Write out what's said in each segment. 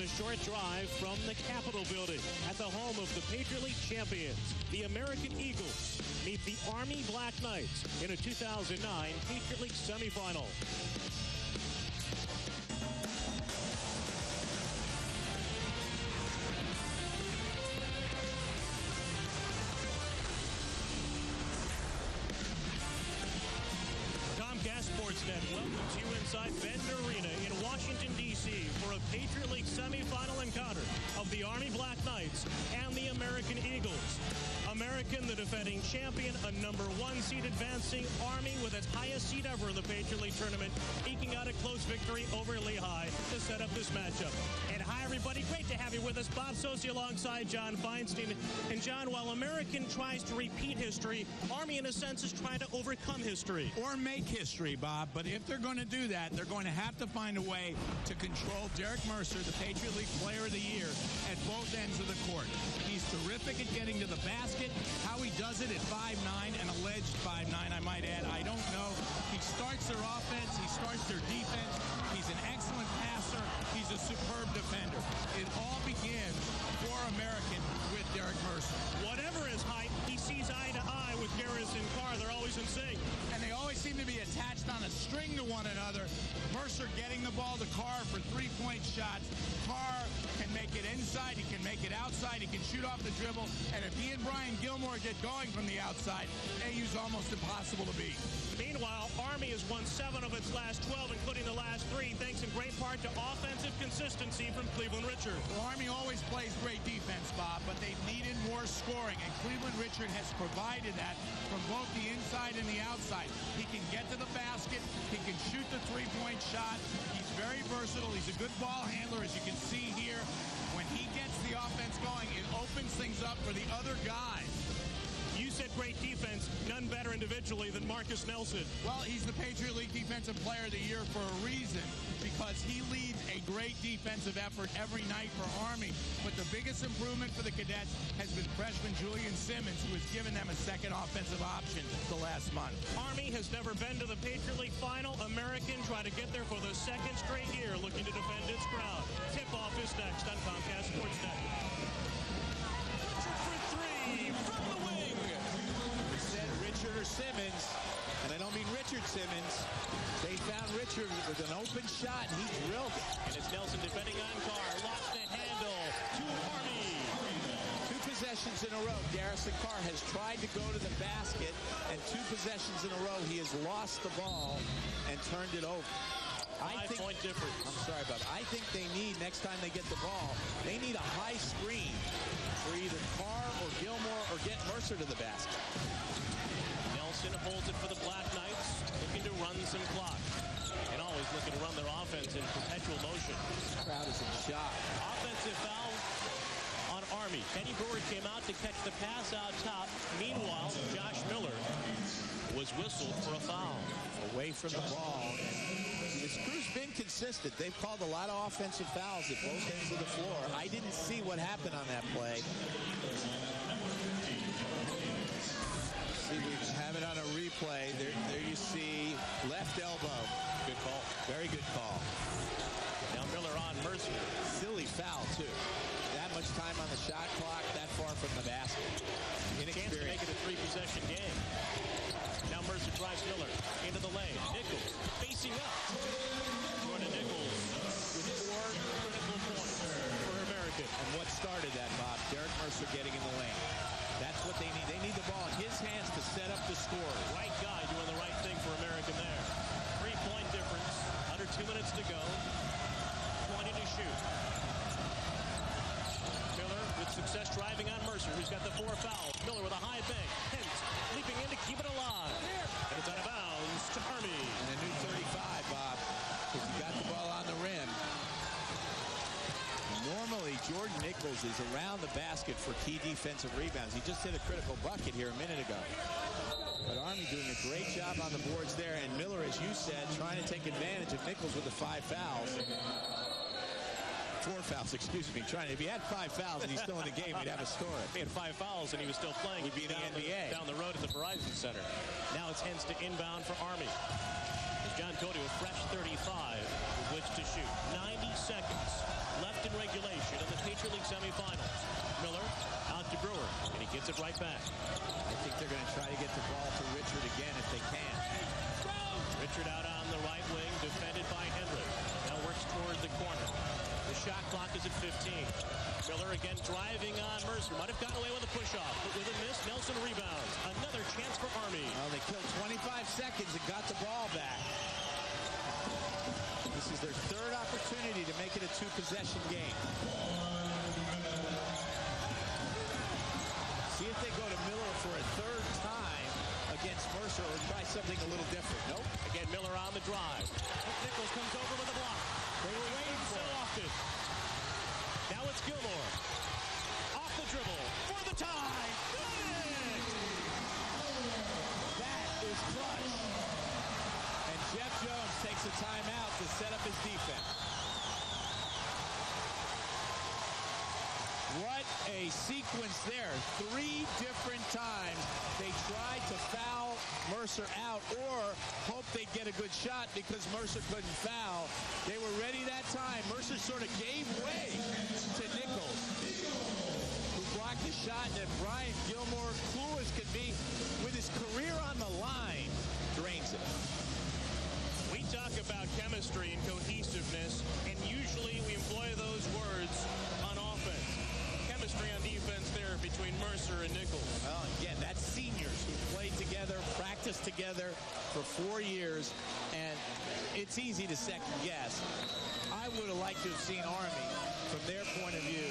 a short drive from the Capitol building at the home of the Patriot League champions. The American Eagles meet the Army Black Knights in a 2009 Patriot League semifinal. Sportsnet welcomes you inside Bender Arena in Washington, D.C. for a Patriot League semifinal encounter of the Army Black Knights and the American Eagles. American, the defending champion, a #1 seed advancing. Army with its highest seed ever in the Patriot League tournament, eking out a close victory over Lehigh to set up this matchup. And hi, everybody. Great to have you with us. Bob Socci alongside John Feinstein. And John, while American tries to repeat history, Army, in a sense, is trying to overcome history. Or make history, Bob. But if they're going to do that, they're going to have to find a way to control Derek Mercer, the Patriot League Player of the Year, at both ends of the court. He's terrific at getting to the basket. How he does it at 5'9", an alleged 5'9", I might add, I don't know. He starts their offense. He starts their defense. He's an excellent passer. He's a superb defender. It all begins for American with Derek Mercer. Whatever his height, he sees eye to eye with Garrison Carr. They're always in sync. And they always seem to be attached on a string to one another. Mercer getting the ball to Carr for three-point shots. Carr can make it inside. He can make it outside. He can shoot off the dribble. And if he and Brian Gilmore get going from the outside, AU's almost impossible to beat. Meanwhile, Army has won 7 of its last 12, including the last 3, thanks in great part to offensive consistency from Cleveland Richard. Well, Army always plays great defense, Bob, but they've needed more scoring, and Cleveland Richard has provided that from both the inside and the outside. He can get to the basket. He can shoot the three-point shot. He's very versatile. He's a good ball handler, as you can see here. When he gets the offense going, it opens things up for the other guys. You said great defense, none better individually than Marcus Nelson. Well, he's the Patriot League Defensive Player of the Year for a reason, because he leads a great defensive effort every night for Army. But the biggest improvement for the Cadets has been freshman Julian Simmons, who has given them a second offensive option the last month. Army has never been to the Patriot League final. American try to get there for the 2nd straight year, looking to defend its crown. Tip-off is next on Comcast Sportsnet. For 3 from the wing. Said Richard or Simmons, and I don't mean Richard Simmons. They found Richard with an open shot, and he drilled it. And it's Nelson defending on Carr. Lost the handle to Army. 2 possessions in a row. Garrison Carr has tried to go to the basket, and 2 possessions in a row, he has lost the ball and turned it over. Five-point difference. I'm sorry about that. I think they need, next time they get the ball, they need a high screen for either Carr or Gilmore or get Mercer to the basket. Nelson holds it for the Black Knights, looking to run some clock. And always looking to run their offense in perpetual motion. This crowd is in shock. Offensive foul on Army. Kenny Brewer came out to catch the pass out top. Meanwhile, Josh Miller was whistled for a foul. Away from the ball. This crew's been consistent. They've called a lot of offensive fouls at both ends of the floor. I didn't see what happened on that play. See, we have it on a replay. There you see left elbow. Good call. Very good call. Now Miller on Mercer. Silly foul, too. That much time on the shot clock, that far from the basket. Chance to make it a 3-possession game. Now Mercer drives Miller into the lane. Nichols facing up. Jordan Nichols with 4 critical points for American. And what started that, Bob? Derek Mercer getting in the lane. That's what they need. They need the ball in his hands to set up the score. Right guy doing the right thing for American there. 3-point difference. Under 2 minutes to go. 20 to shoot. Miller with success driving on Mercer, who's got the 4 fouls. Miller with a high bank. Hence, leaping in to keep it alive. And it's out of bounds to Army. And a new 35, Bob, because he got the ball on the rim. Normally, Jordan Nichols is around the basket for key defensive rebounds. He just hit a critical bucket here a minute ago. But Army doing a great job on the boards there. And Miller, as you said, trying to take advantage of Nichols with the 5 fouls. 4 fouls, excuse me. If he had 5 fouls and he's still in the game, we'd have a story. If he had 5 fouls and he was still playing, we'd be in the NBA. Down the road at the Verizon Center. Now it's Hens to inbound for Army. As John Cody, a fresh 35, with which to shoot. 90 seconds left in regulation. gets it right back. I think they're going to try to get the ball to Richard again if they can. Richard out on the right wing, defended by Hendrick. Now works toward the corner. The shot clock is at 15. Miller again driving on Mercer. Might have gotten away with a push-off, but with a miss, Nelson rebounds. Another chance for Army. Well, they killed 25 seconds and got the ball back. This is their third opportunity to make it a two-possession game. See if they go to Miller for a third time against Mercer or try something a little different. Nope. Again, Miller on the drive. Nichols comes over with a block. They were waiting for so often. Now it's Gilmore. Off the dribble for the tie. That is clutch. And Jeff Jones takes a timeout to set up his defense. What a sequence there. 3 different times they tried to foul Mercer out or hope they'd get a good shot because Mercer couldn't foul. They were ready that time. Mercer sort of gave way to Nichols, who blocked the shot, and then Brian Gilmore, cool as could be, with his career on the line, drains it. We talk about chemistry and cohesiveness, and usually we employ those words on offense. Chemistry on defense there between Mercer and Nichols. Well, again, that's seniors who played together, practiced together for 4 years, and it's easy to second guess. I would have liked to have seen Army, from their point of view,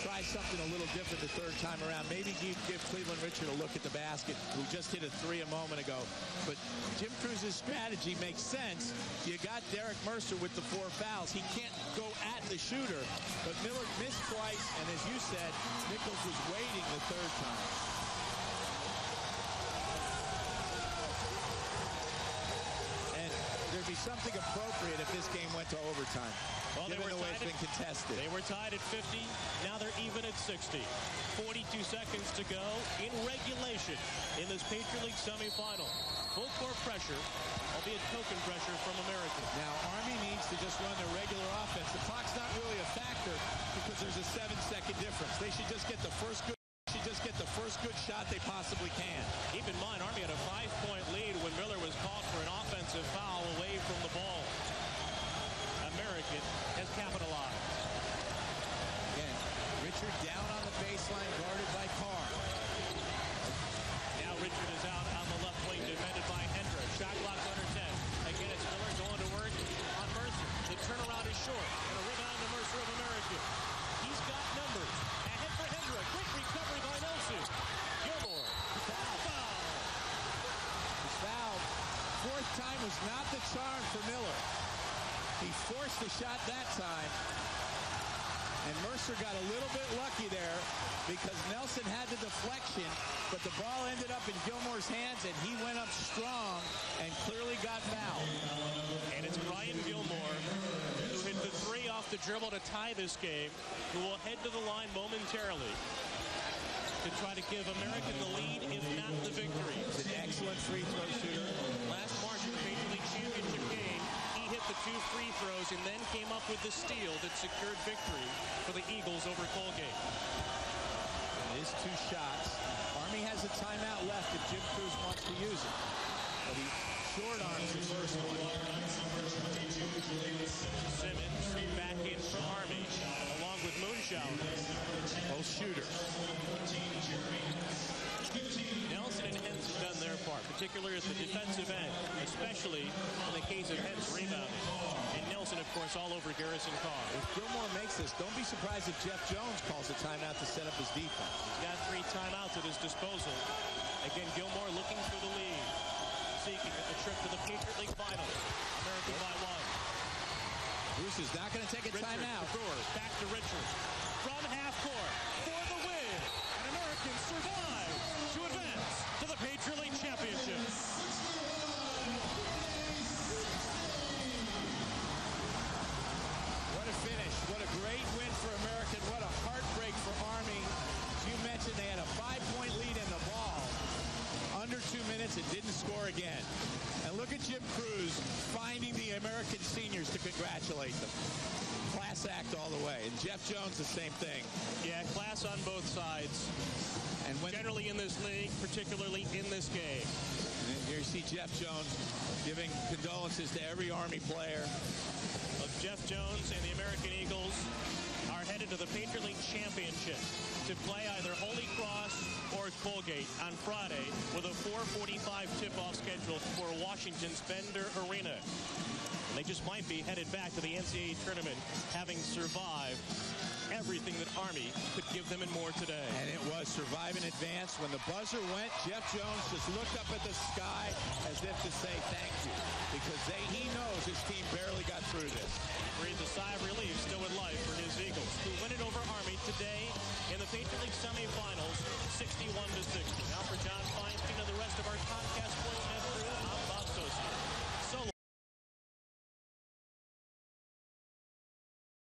try something a little different the third time around. Maybe give Cleveland Richard a look at the basket, who just hit a 3 a moment ago. But Jim Cruz's strategy makes sense. You got Derek Mercer with the 4 fouls. He can't go at the shooter. But Miller missed twice, and as you said, Nichols was waiting the third time. And there'd be something appropriate if this game went to overtime. Well, given the way it's been contested. They were tied at 50. Now they're even at 60. 42 seconds to go in regulation in this Patriot League semifinal. Full court pressure, albeit token pressure from American. Now, Army needs to just run their regular offense. The clock's not really a factor because there's a 7-second difference. They should just get the first good shot they possibly can. Keep in mind, Army had a 5-point lead when Miller was called for an offensive foul away from the ball. American has capitalized. Again, Richard down on the baseline, guarded by Carr. Now Richard is out on the left wing, defended by Hendrick. Shot clock under 10. Again, it's Miller going to work on Mercer. The turnaround is short. And a rebound to Mercer of American. He's got numbers. Ahead for Hendrick. Quick recovery by Nelson. Gilmore. Foul. He's fouled. Fourth time was not the charm for Miller. He forced the shot that time. And Mercer got a little bit lucky there because Nelson had the deflection, but the ball ended up in Gilmore's hands, and he went up strong and clearly got fouled. And it's Brian Gilmore who hit the 3 off the dribble to tie this game, who will head to the line momentarily to try to give American the lead, if not the victory. He's an excellent free throw shooter. Last March in the Patriot League championship game, he hit the 2 free throws and then came up with the steal that secured victory for the Eagles over Colgate. His 2 shots. Army has a timeout left if Jim Cruz wants to use it. But he short arms the first one. Simmons back in for Army, along with Moonshower. Both shooters. Nelson and Hens have done their part, particularly at the defensive end, especially in the case of Hens rebounding. And Nelson, of course, all over Garrison Carr. If Gilmore makes this, don't be surprised if Jeff Jones calls a timeout to set up his defense. He's got 3 timeouts at his disposal. Again, Gilmore looking for the lead, seeking a trip to the Patriot League Final. American by 1. Bruce is not going to take a timeout. Back to Richard. From half court for the win. And American survives to advance to the Patriot League Championship. What a finish. What a great win for American. What a heartbreak for Army. As you mentioned, they had a 5-point lead in the ball. Under 2 minutes and didn't score again. And look at Jim Cruz finding the American seniors to congratulate them. Class act all the way. way. And Jeff Jones, the same thing. Yeah, class on both sides. And when Generally in this league, particularly in this game. And here you see Jeff Jones giving condolences to every Army player. Jeff Jones and the American Eagles are headed to the Patriot League Championship to play either Holy Cross or Colgate on Friday with a 4:45 tip-off scheduled for Washington's Bender Arena. They just might be headed back to the NCAA tournament, having survived everything that Army could give them and more today. And it was survive in advance. When the buzzer went, Jeff Jones just looked up at the sky as if to say thank you, because he knows his team barely got through this. Breathed a sigh of relief.